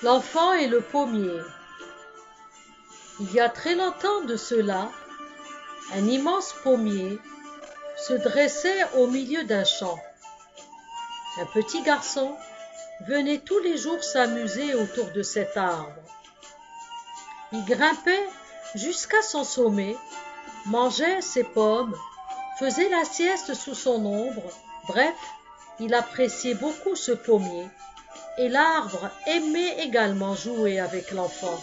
L'enfant et le pommier. Il y a très longtemps de cela, un immense pommier se dressait au milieu d'un champ. Un petit garçon venait tous les jours s'amuser autour de cet arbre. Il grimpait jusqu'à son sommet, mangeait ses pommes, faisait la sieste sous son ombre. Bref, il appréciait beaucoup ce pommier et l'arbre aimait également jouer avec l'enfant.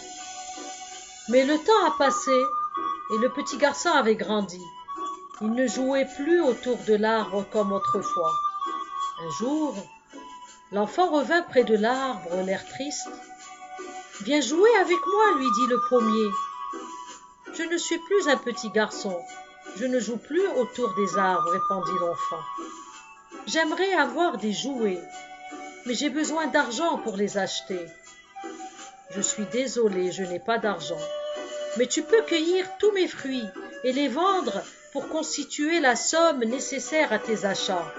Mais le temps a passé et le petit garçon avait grandi. Il ne jouait plus autour de l'arbre comme autrefois. Un jour, l'enfant revint près de l'arbre, l'air triste. « Viens jouer avec moi, lui dit le pommier. Je ne suis plus un petit garçon. Je ne joue plus autour des arbres, répondit l'enfant. J'aimerais avoir des jouets, mais j'ai besoin d'argent pour les acheter. Je suis désolé, je n'ai pas d'argent. Mais tu peux cueillir tous mes fruits et les vendre pour constituer la somme nécessaire à tes achats.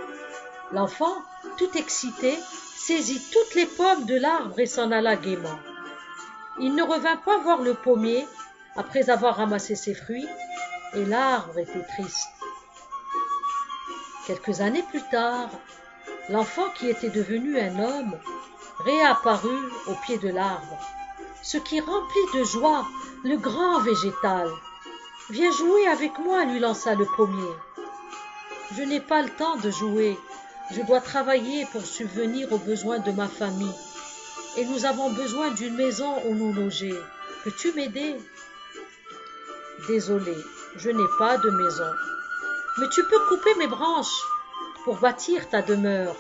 L'enfant, tout excité, saisit toutes les pommes de l'arbre et s'en alla gaiement. Il ne revint pas voir le pommier après avoir ramassé ses fruits, et l'arbre était triste. Quelques années plus tard, l'enfant qui était devenu un homme réapparut au pied de l'arbre, ce qui remplit de joie le grand végétal. « Viens jouer avec moi, lui lança le pommier. Je n'ai pas le temps de jouer, je dois travailler pour subvenir aux besoins de ma famille, et nous avons besoin d'une maison où nous loger. Peux-tu m'aider? Désolé, je n'ai pas de maison, mais tu peux couper mes branches pour bâtir ta demeure.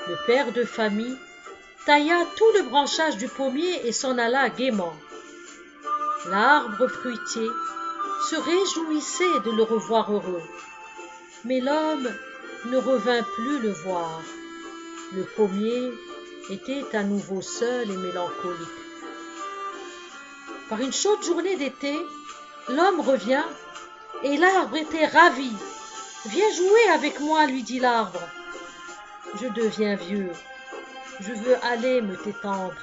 Le père de famille tailla tout le branchage du pommier et s'en alla gaiement. L'arbre fruitier se réjouissait de le revoir heureux, mais l'homme ne revint plus le voir. Le pommier était à nouveau seul et mélancolique. Par une chaude journée d'été, l'homme revient et l'arbre était ravi. « Viens jouer avec moi, lui dit l'arbre. Je deviens vieux, je veux aller me détendre.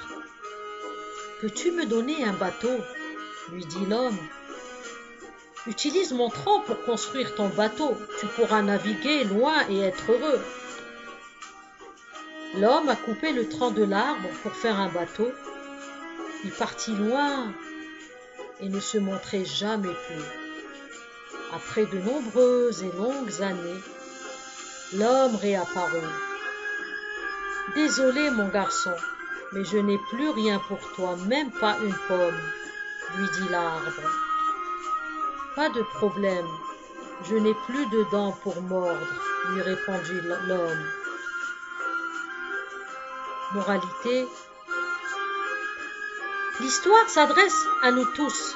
Peux-tu me donner un bateau? Lui dit l'homme. Utilise mon tronc pour construire ton bateau, tu pourras naviguer loin et être heureux. L'homme a coupé le tronc de l'arbre pour faire un bateau. Il partit loin et ne se montrait jamais plus. Après de nombreuses et longues années, l'homme réapparut. « Désolé, mon garçon, mais je n'ai plus rien pour toi, même pas une pomme, » lui dit l'arbre. « Pas de problème, je n'ai plus de dents pour mordre, » lui répondit l'homme. Moralité: l'histoire s'adresse à nous tous.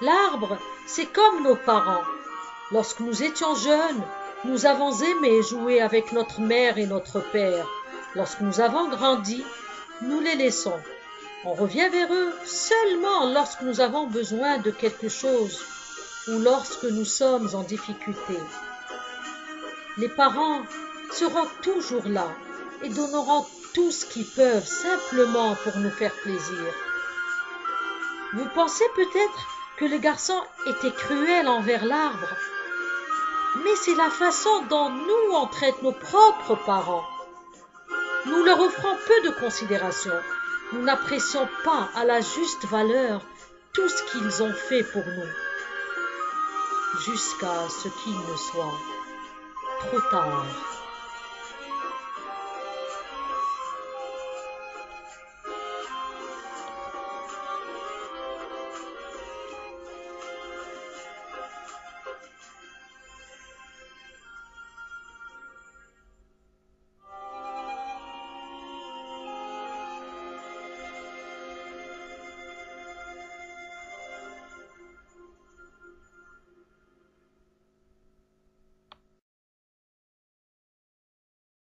L'arbre, c'est comme nos parents. Lorsque nous étions jeunes, nous avons aimé jouer avec notre mère et notre père. Lorsque nous avons grandi, nous les laissons. On revient vers eux seulement lorsque nous avons besoin de quelque chose ou lorsque nous sommes en difficulté. Les parents seront toujours là et donneront tout ce qu'ils peuvent simplement pour nous faire plaisir. Vous pensez peut-être que le garçon était cruel envers l'arbre, mais c'est la façon dont nous on traite nos propres parents. Nous leur offrons peu de considération. Nous n'apprécions pas à la juste valeur tout ce qu'ils ont fait pour nous, jusqu'à ce qu'il ne soit trop tard.